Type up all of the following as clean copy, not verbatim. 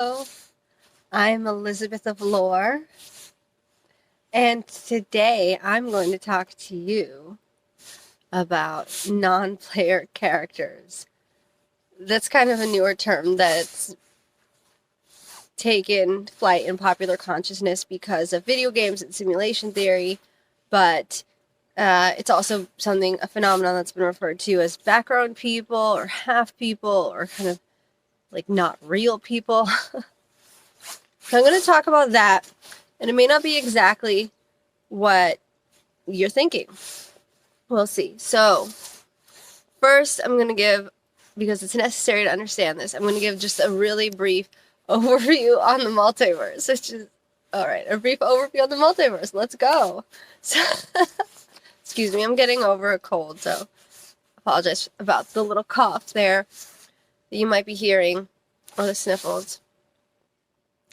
Hello, I'm Elizabeth of Lore, and today I'm going to talk to you about non-player characters. That's kind of a newer term that's taken flight in popular consciousness because of video games and simulation theory, but it's also a phenomenon that's been referred to as background people or half people or kind of like not real people. So I'm going to talk about that, and it may not be exactly what you're thinking. We'll see. So first I'm going to give, because it's necessary to understand this, I'm going to give just a really brief overview on the multiverse, which is, all right, a brief overview on the multiverse. Let's go. So, excuse me, I'm getting over a cold, so apologize about the little cough there that you might be hearing, or the sniffles.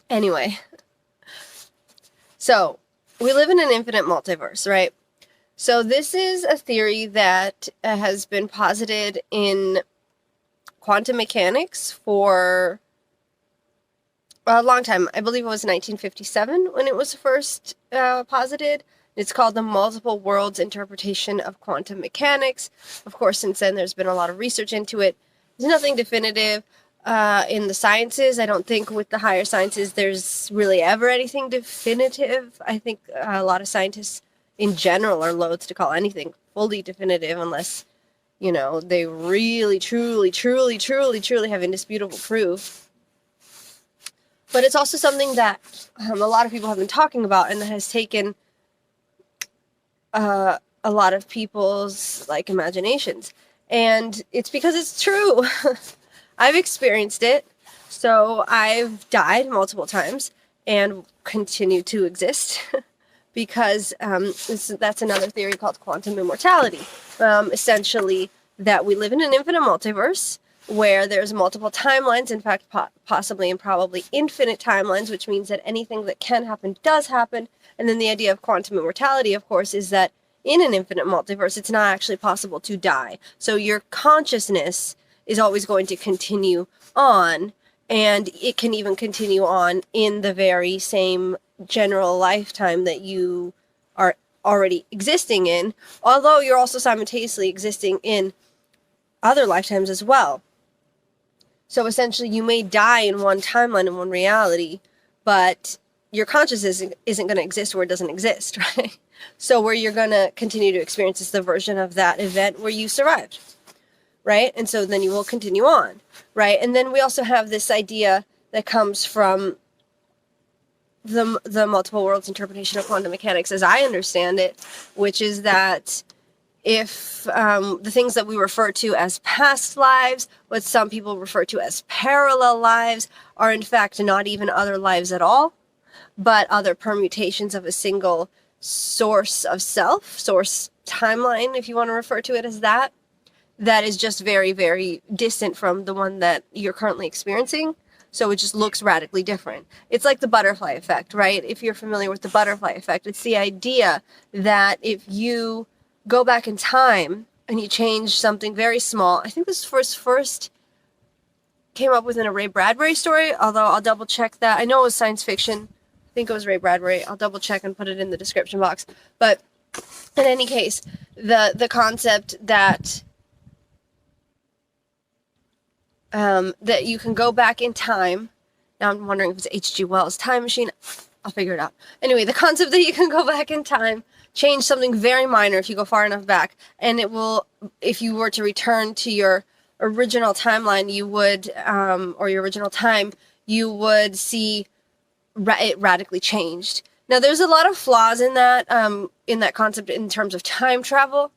Anyway, so we live in an infinite multiverse, right? So this is a theory that has been posited in quantum mechanics for a long time. I believe it was 1957 when it was first posited. It's called the multiple worlds interpretation of quantum mechanics. Of course, since then there's been a lot of research into it. There's nothing definitive in the sciences. I don't think with the higher sciences there's really ever anything definitive. I think a lot of scientists in general are loath to call anything fully definitive unless, you know, they really, truly have indisputable proof. But it's also something that a lot of people have been talking about and that has taken a lot of people's imaginations. And it's because it's true. I've experienced it. So I've died multiple times and continue to exist because that's another theory called quantum immortality. Essentially, that we live in an infinite multiverse where there's multiple timelines, in fact, possibly and probably infinite timelines, which means that anything that can happen does happen. And then the idea of quantum immortality, of course, is that in an infinite multiverse, it's not actually possible to die. So your consciousness is always going to continue on, and it can even continue on in the very same general lifetime that you are already existing in, although you're also simultaneously existing in other lifetimes as well. So essentially, you may die in one timeline, in one reality, but your consciousness isn't going to exist where it doesn't exist, right? So where you're going to continue to experience is the version of that event where you survived, right? And so then you will continue on, right? And then we also have this idea that comes from the multiple worlds interpretation of quantum mechanics, as I understand it, which is that if the things that we refer to as past lives, what some people refer to as parallel lives, are in fact not even other lives at all, but other permutations of a single source of self, source timeline, if you want to refer to it as that, that is just very, very distant from the one that you're currently experiencing. So it just looks radically different. It's like the butterfly effect, right? If you're familiar with the butterfly effect, it's the idea that if you go back in time and you change something very small, I think this first came up within a Ray Bradbury story, although I'll double check that. I know it was science fiction. I think it was Ray Bradbury. I'll double check and put it in the description box. But in any case, the concept that that you can go back in time. Now I'm wondering if it's H.G. Wells' Time Machine. I'll figure it out. Anyway, the concept that you can go back in time, change something very minor if you go far enough back, and it will, if you were to return to your original timeline, you would, or your original time, you would see it radically changed. Now, there's a lot of flaws in that concept in terms of time travel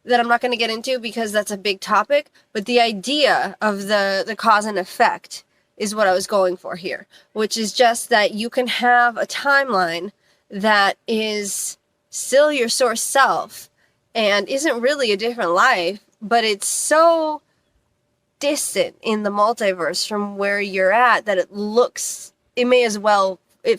that I'm not going to get into because that's a big topic, but the idea of the cause and effect is what I was going for here, which is just that you can have a timeline that is still your source self and isn't really a different life, but it's so distant in the multiverse from where you're at that it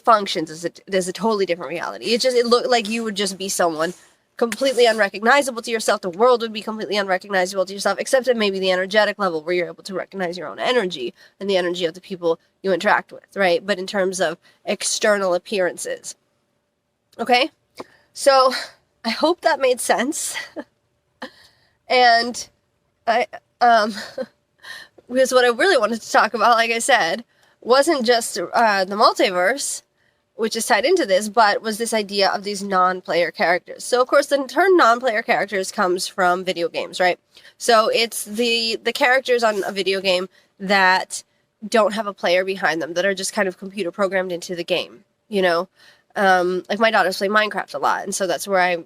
functions as a totally different reality. It looked like you would just be someone completely unrecognizable to yourself. The world would be completely unrecognizable to yourself, except at maybe the energetic level where you're able to recognize your own energy and the energy of the people you interact with, right? But in terms of external appearances. Okay? So I hope that made sense. And because what I really wanted to talk about, like I said, wasn't just the multiverse, which is tied into this, but was this idea of these non-player characters. So, of course, the term non-player characters comes from video games, right? So it's the characters on a video game that don't have a player behind them, that are just kind of computer programmed into the game, you know? Like my daughters play Minecraft a lot, and so that's where I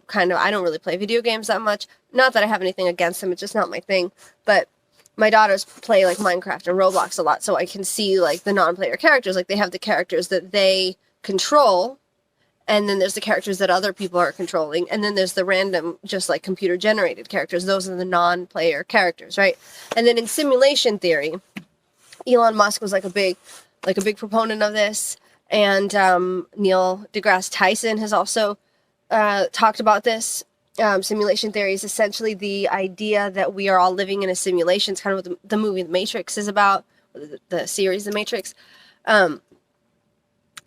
don't really play video games that much. Not that I have anything against them, it's just not my thing, but my daughters play like Minecraft and Roblox a lot, so I can see like the non-player characters. Like they have the characters that they control, and then there's the characters that other people are controlling, and then there's the random, just like computer generated characters. Those are the non-player characters, right? And then in simulation theory, Elon Musk was like a big proponent of this, and Neil deGrasse Tyson has also talked about this. Simulation theory is essentially the idea that we are all living in a simulation. It's kind of what the movie The Matrix is about, the series The Matrix.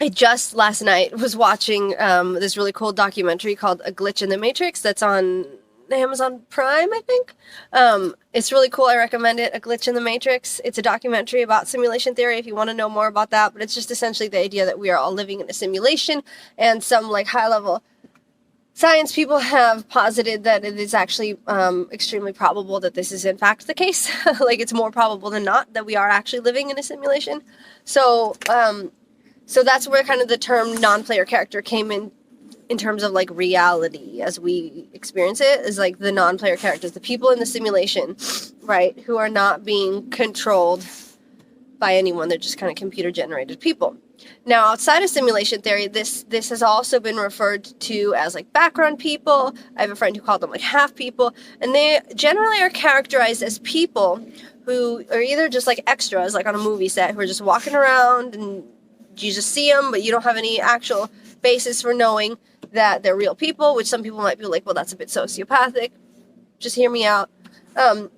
I just last night was watching this really cool documentary called A Glitch in the Matrix that's on Amazon Prime, I think. It's really cool. I recommend it. A Glitch in the Matrix. It's a documentary about simulation theory if you want to know more about that, but it's just essentially the idea that we are all living in a simulation, and some like high-level science people have posited that it is actually extremely probable that this is in fact the case. Like it's more probable than not that we are actually living in a simulation. So that's where kind of the term non-player character came in terms of like reality as we experience it, is like the non-player characters, the people in the simulation, right, who are not being controlled by anyone. They're just kind of computer generated people. Now, outside of simulation theory, this has also been referred to as like background people. I have a friend who called them like half people, and they generally are characterized as people who are either just like extras, like on a movie set, who are just walking around and you just see them, but you don't have any actual basis for knowing that they're real people, which some people might be like, well, that's a bit sociopathic. Just hear me out.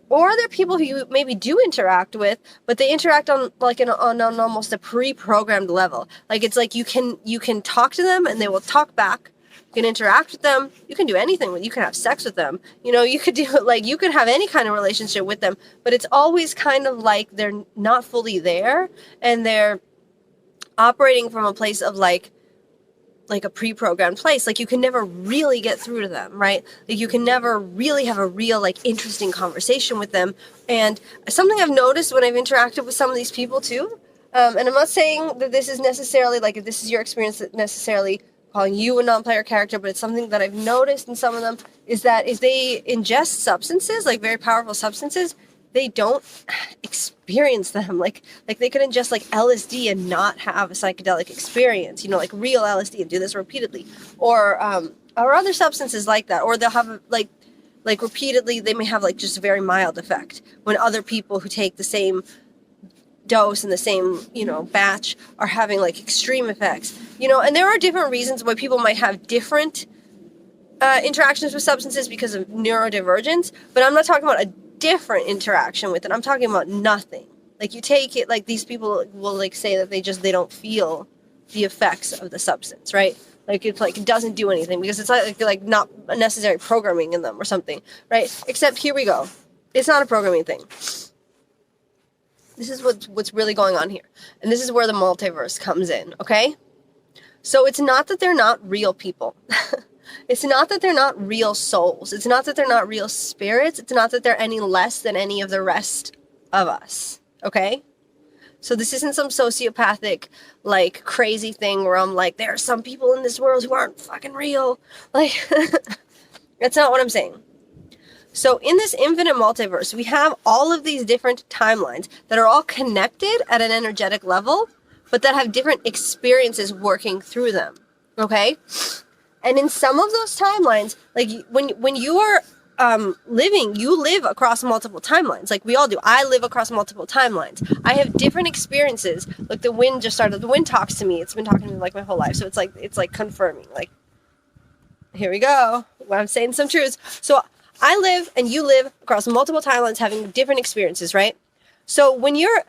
Or they're people who you maybe do interact with, but they interact on like on almost a pre-programmed level. Like it's like you can talk to them and they will talk back. You can interact with them. You can do anything with. You can have sex with them. You know, you could do like you could have any kind of relationship with them, but it's always kind of like they're not fully there, and they're operating from a place of like a pre-programmed place. Like you can never really get through to them, right? Like you can never really have a real like interesting conversation with them. And something I've noticed when I've interacted with some of these people too, and I'm not saying that this is necessarily like if this is your experience that necessarily calling you a non-player character, but it's something that I've noticed in some of them, is that if they ingest substances, like very powerful substances, they don't experience them. Like they could ingest like LSD and not have a psychedelic experience, you know, like real LSD, and do this repeatedly, or other substances like that. Or they'll have like repeatedly, they may have like just a very mild effect, when other people who take the same dose and the same, you know, batch are having like extreme effects, you know. And there are different reasons why people might have different interactions with substances because of neurodivergence, but I'm not talking about a different interaction with it. I'm talking about nothing. Like you take it, like these people will like say that they don't feel the effects of the substance, right? Like it's like it doesn't do anything because it's like not a necessary programming in them or something, right? Except here we go. It's not a programming thing. This is what's really going on here. And this is where the multiverse comes in, okay? So it's not that they're not real people. It's not that they're not real souls. It's not that they're not real spirits. It's not that they're any less than any of the rest of us, okay? So this isn't some sociopathic, like, crazy thing where I'm like, there are some people in this world who aren't fucking real. Like, that's not what I'm saying. So in this infinite multiverse, we have all of these different timelines that are all connected at an energetic level, but that have different experiences working through them, okay? And in some of those timelines, like when you are living, you live across multiple timelines. Like we all do. I live across multiple timelines. I have different experiences. Like the wind just started. The wind talks to me. It's been talking to me like my whole life. So it's like confirming. Like Here we go. I'm saying some truths. So I live and you live across multiple timelines having different experiences, right? So when you're...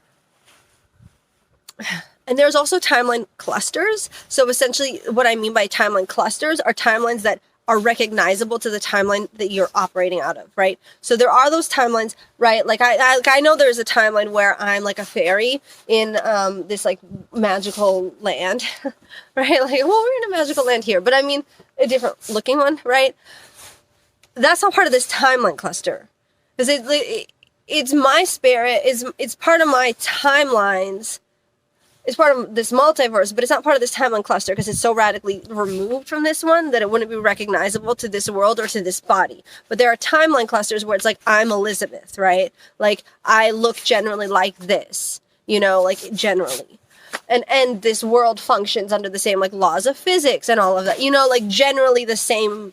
And there's also timeline clusters. So essentially what I mean by timeline clusters are timelines that are recognizable to the timeline that you're operating out of, right? So there are those timelines, right? Like I know there's a timeline where I'm like a fairy in this like magical land, right? Like, well, we're in a magical land here, but I mean a different looking one, right? That's not part of this timeline cluster, because it's my spirit, it's part of my timelines. It's part of this multiverse, but it's not part of this timeline cluster because it's so radically removed from this one that it wouldn't be recognizable to this world or to this body. But there are timeline clusters where it's like, I'm Elizabeth, right? Like, I look generally like this, you know, like generally. And this world functions under the same like laws of physics and all of that, you know, like generally the same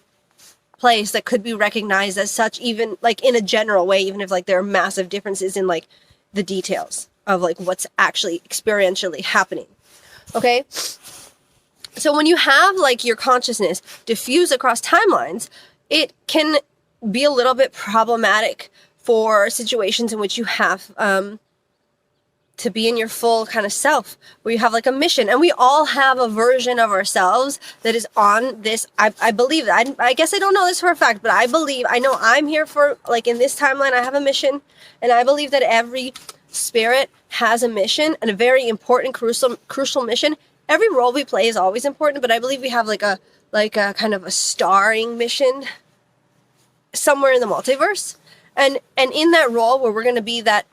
place that could be recognized as such, even like in a general way, even if like there are massive differences in like the details of like what's actually experientially happening. Okay? So when you have like your consciousness diffuse across timelines, it can be a little bit problematic for situations in which you have to be in your full kind of self, where you have like a mission. And we all have a version of ourselves that is on this. I believe that. I guess I don't know this for a fact, but I know I'm here for, like in this timeline, I have a mission. And I believe that every spirit has a mission, and a very important, crucial mission. Every role we play is always important, but I believe we have like a kind of a starring mission somewhere in the multiverse. And in that role where we're going to be that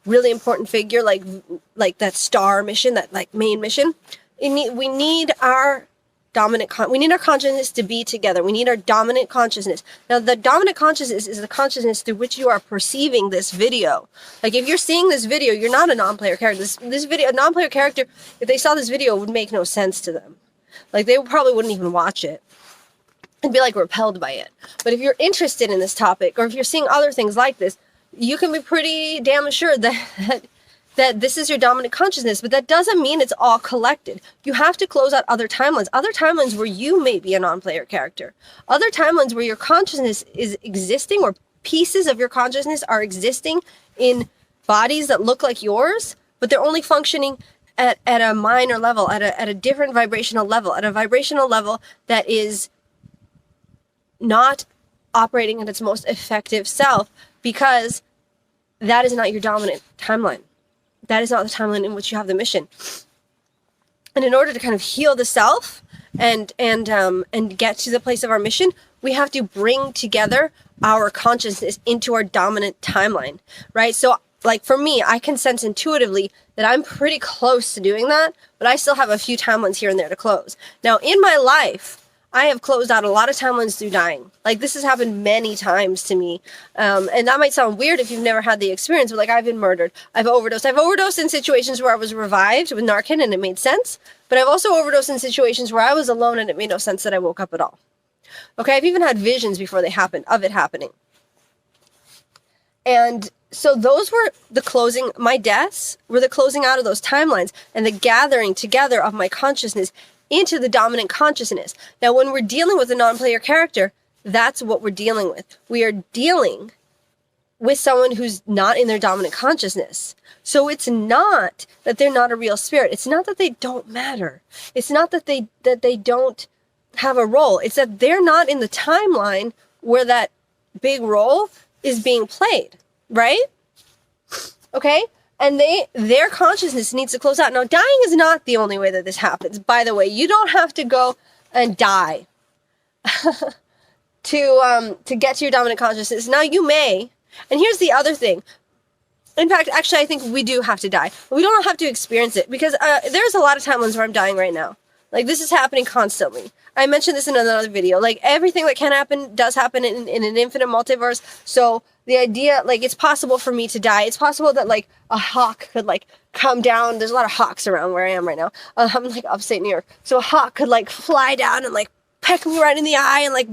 really important figure, like that star mission, that like main mission, we need our we need our consciousness to be together. We need our dominant consciousness. Now, the dominant consciousness is the consciousness through which you are perceiving this video. Like, if you're seeing this video, you're not a non-player character. This video, a non-player character, if they saw this video, it would make no sense to them. Like, they probably wouldn't even watch it and be, like, repelled by it. But if you're interested in this topic, or if you're seeing other things like this, you can be pretty damn assured that this is your dominant consciousness, but that doesn't mean it's all collected. You have to close out other timelines where you may be a non-player character, other timelines where your consciousness is existing, or pieces of your consciousness are existing in bodies that look like yours, but they're only functioning at a minor level, at a different vibrational level, at a vibrational level that is not operating at its most effective self, because that is not your dominant timeline. That is not the timeline in which you have the mission. And in order to kind of heal the self and get to the place of our mission, we have to bring together our consciousness into our dominant timeline, right? So, like for me, I can sense intuitively that I'm pretty close to doing that, but I still have a few timelines here and there to close. Now, in my life, I have closed out a lot of timelines through dying. Like, this has happened many times to me. And that might sound weird if you've never had the experience, but like, I've been murdered. I've overdosed. I've overdosed in situations where I was revived with Narcan and it made sense. But I've also overdosed in situations where I was alone and it made no sense that I woke up at all. Okay, I've even had visions before they happened, of it happening. And so those were the closing, my deaths were the closing out of those timelines and the gathering together of my consciousness into the dominant consciousness. Now, when we're dealing with a non-player character, that's what we're dealing with. We are dealing with someone who's not in their dominant consciousness. So it's not that they're not a real spirit. It's not that they don't matter. It's not that they don't have a role. It's that they're not in the timeline where that big role is being played, right? Okay? And their consciousness needs to close out. Now, dying is not the only way that this happens. By the way, you don't have to go and die to get to your dominant consciousness. Now, you may. And here's the other thing. In fact, actually, I think we do have to die. We don't have to experience it, because there's a lot of timelines where I'm dying right now. Like, this is happening constantly. I mentioned this in another video. Like, everything that can happen does happen in an infinite multiverse. So the idea, like, it's possible for me to die. It's possible that, like, a hawk could, like, come down. There's a lot of hawks around where I am right now. I'm, like, upstate New York. So a hawk could, like, fly down and, like, peck me right in the eye and, like,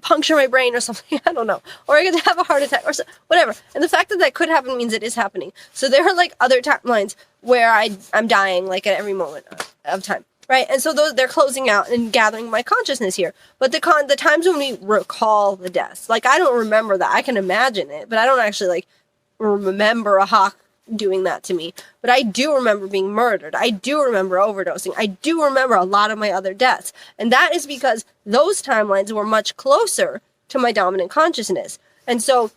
puncture my brain or something. I don't know. Or I could have a heart attack or whatever. And the fact that that could happen means it is happening. So there are, like, other timelines where I'm dying, like, at every moment of time. right? And so they're closing out and gathering my consciousness here. But the times when we recall the deaths, like I don't remember that. I can imagine it, but I don't actually like remember a hawk doing that to me. But I do remember being murdered. I do remember overdosing. I do remember a lot of my other deaths. And that is because those timelines were much closer to my dominant consciousness. And so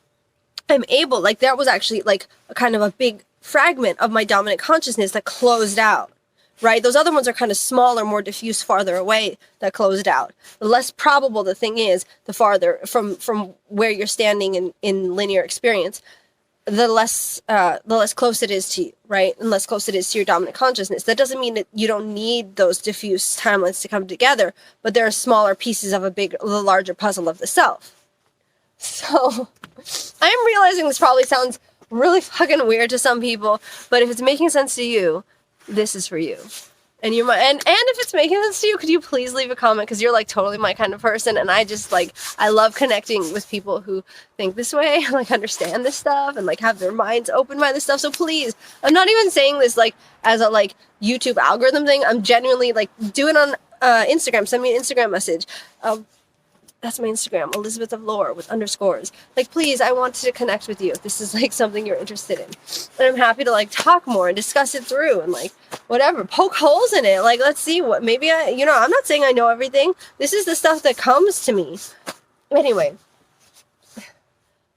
I'm able, like that was actually like a kind of a big fragment of my dominant consciousness that closed out, right? Those other ones are kind of smaller, more diffuse, farther away that closed out. The less probable the thing is, the farther from where you're standing in linear experience, the less close it is to you, right? And less close it is to your dominant consciousness. That doesn't mean that you don't need those diffuse timelines to come together, but there are smaller pieces of the larger puzzle of the self. So I am realizing this probably sounds really fucking weird to some people, but if it's making sense to you, this is for you. And you might, and if it's making sense to you, could you please leave a comment? Because you're like totally my kind of person, and I just like, I love connecting with people who think this way, like understand this stuff, and like have their minds open by this stuff. So please, I'm not even saying this like as a like YouTube algorithm thing. I'm genuinely like, do it on Instagram. Send me an Instagram message. That's my Instagram, Elizabeth of Lore with underscores. Like, please, I wanted to connect with you if this is like something you're interested in. And I'm happy to like talk more and discuss it through and like whatever, poke holes in it. Like, let's see what, maybe I'm not saying I know everything. This is the stuff that comes to me. Anyway,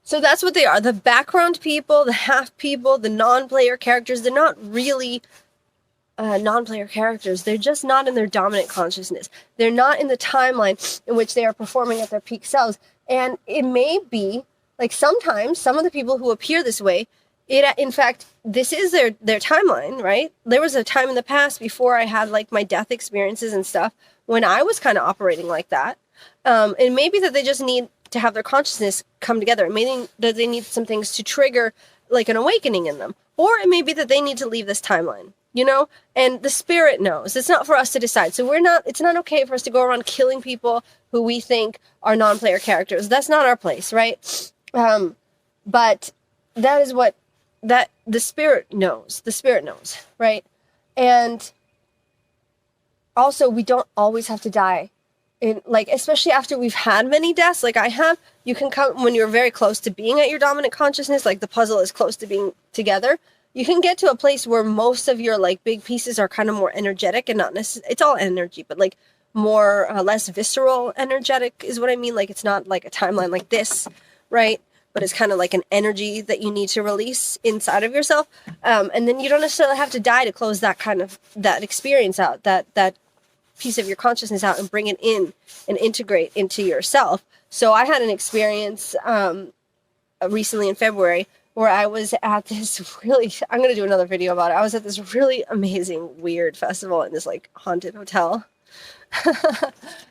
so that's what they are. The background people, the half people, the non-player characters, they're not really non-player characters. They're just not in their dominant consciousness. They're not in the timeline in which they are performing at their peak selves. And it may be like sometimes some of the people who appear this way, in fact, this is their timeline, right? There was a time in the past before I had like my death experiences and stuff when I was kind of operating like that. And maybe that they just need to have their consciousness come together. Maybe that they need some things to trigger like an awakening in them. Or it may be that they need to leave this timeline. And the spirit knows. It's not for us to decide. So it's not okay for us to go around killing people who we think are non-player characters. That's not our place, right? But that is that the spirit knows. The spirit knows, right? And also, we don't always have to die. Especially after we've had many deaths, like I have, you can come when you're very close to being at your dominant consciousness, like the puzzle is close to being together. You can get to a place where most of your like big pieces are kind of more energetic and not necessarily, it's all energy, but like more, less visceral energetic is what I mean. Like it's not like a timeline like this, right? But it's kind of like an energy that you need to release inside of yourself. And then you don't necessarily have to die to close that experience out, that piece of your consciousness out and bring it in and integrate into yourself. So I had an experience recently in February where I was at this really, I'm going to do another video about it. I was at this really amazing, weird festival in this like haunted hotel.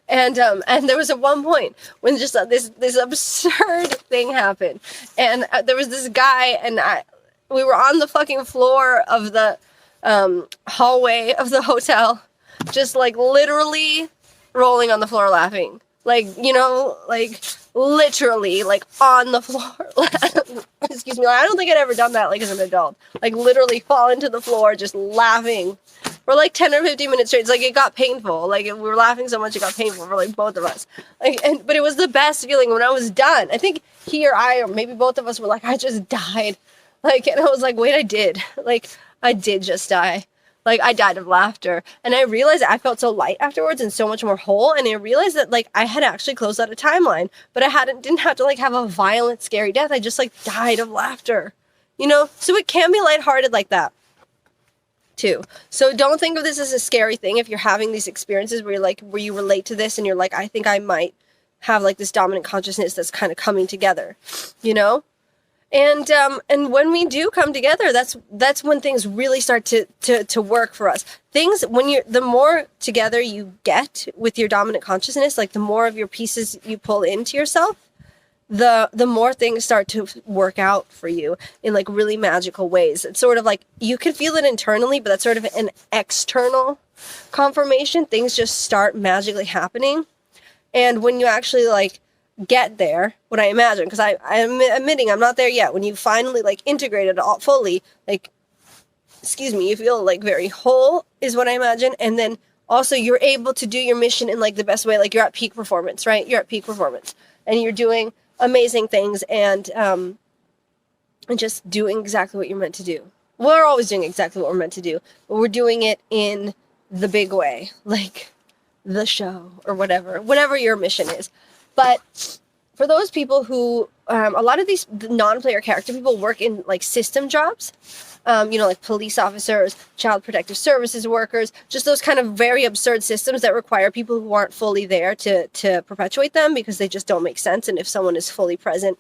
and there was at one point when just this absurd thing happened. And there was this guy and we were on the fucking floor of the hallway of the hotel, just like literally rolling on the floor laughing. Like, literally, like, on the floor. Excuse me. I don't think I'd ever done that, like, as an adult. Like, literally fall into the floor just laughing for, like, 10 or 15 minutes straight. It's like, it got painful. Like, we were laughing so much it got painful for, like, both of us. Like, but it was the best feeling when I was done. I think he or I, or maybe both of us were like, I just died. Like, and I was like, wait, I did. Like, I did just die. Like, I died of laughter. And I realized I felt so light afterwards and so much more whole. And I realized that, like, I had actually closed out a timeline. But I didn't have to, like, have a violent, scary death. I just, like, died of laughter. So it can be lighthearted like that, too. So don't think of this as a scary thing if you're having these experiences where you relate to this and you're like, I think I might have, like, this dominant consciousness that's kind of coming together, And when we do come together, that's when things really start to work for us. The more together you get with your dominant consciousness, like the more of your pieces you pull into yourself, the more things start to work out for you in like really magical ways. It's sort of like you can feel it internally, but that's sort of an external confirmation. Things just start magically happening. And when you actually like get there, what I imagine, because I'm admitting I'm not there yet. When you finally like integrate it all fully, like, you feel like very whole is what I imagine. And then also you're able to do your mission in like the best way. Like you're at peak performance, right? You're at peak performance and you're doing amazing things and just doing exactly what you're meant to do. We're always doing exactly what we're meant to do, but we're doing it in the big way, like the show or whatever your mission is. But for those people who, a lot of these non-player character people work in like system jobs, like police officers, child protective services workers, just those kind of very absurd systems that require people who aren't fully there to perpetuate them because they just don't make sense. And if someone is fully present,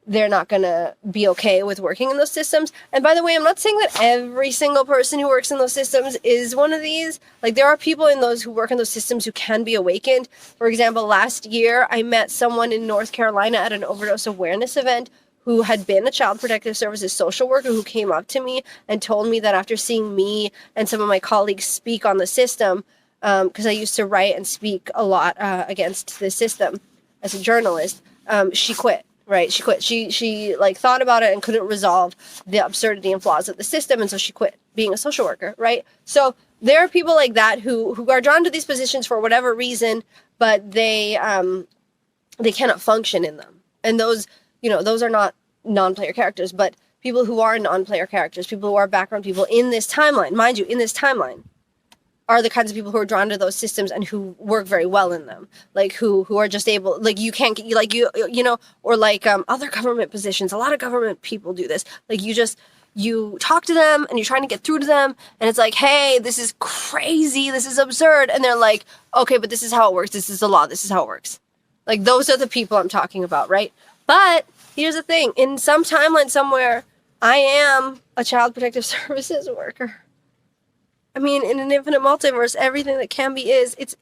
they're not going to be okay with working in those systems. And by the way, I'm not saying that every single person who works in those systems is one of these. Like, there are people in those who work in those systems who can be awakened. For example, last year, I met someone in North Carolina at an overdose awareness event who had been a child protective services social worker who came up to me and told me that after seeing me and some of my colleagues speak on the system, because I used to write and speak a lot against the system as a journalist, she quit. Right, she quit. She like thought about it and couldn't resolve the absurdity and flaws of the system, and so she quit being a social worker. Right. So there are people like that who are drawn to these positions for whatever reason, but they cannot function in them. And those are not non-player characters, but people who are non-player characters, people who are background people in this timeline, mind you, in this timeline, are the kinds of people who are drawn to those systems and who work very well in them, like who are just able, like you can't get, like or like other government positions. A lot of government people do this. Like you talk to them and you're trying to get through to them, and it's like, hey, this is crazy, this is absurd, and they're like, okay, but this is how it works. This is the law. This is how it works. Like those are the people I'm talking about, right? But here's the thing: in some timeline somewhere, I am a child protective services worker. I mean, in an infinite multiverse, everything that can be is. It's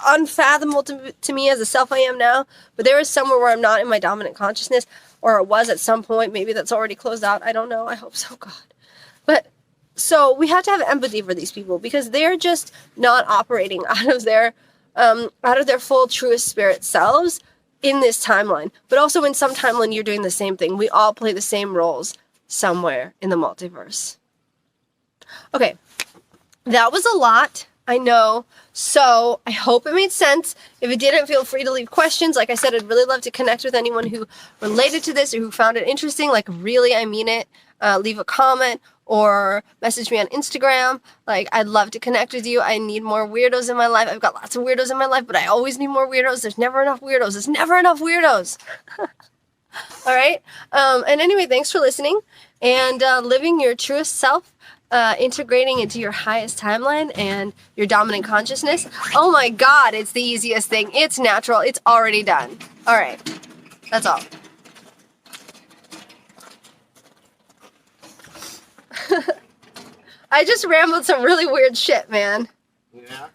unfathomable to me as the self I am now, but there is somewhere where I'm not in my dominant consciousness, or it was at some point. Maybe that's already closed out. I don't know. I hope so, God. But so we have to have empathy for these people because they're just not operating out of their full truest spirit selves in this timeline. But also in some timeline, you're doing the same thing. We all play the same roles somewhere in the multiverse. Okay. That was a lot, I know, so I hope it made sense. If it didn't, feel free to leave questions. Like I said, I'd really love to connect with anyone who related to this or who found it interesting. Like, really, I mean it. Leave a comment or message me on Instagram. Like, I'd love to connect with you. I need more weirdos in my life. I've got lots of weirdos in my life, but I always need more weirdos. There's never enough weirdos. There's never enough weirdos. All right? And anyway, thanks for listening and living your truest self. Integrating into your highest timeline and your dominant consciousness. Oh my God, it's the easiest thing. It's natural. It's already done. All right. That's all. I just rambled some really weird shit, man. Yeah.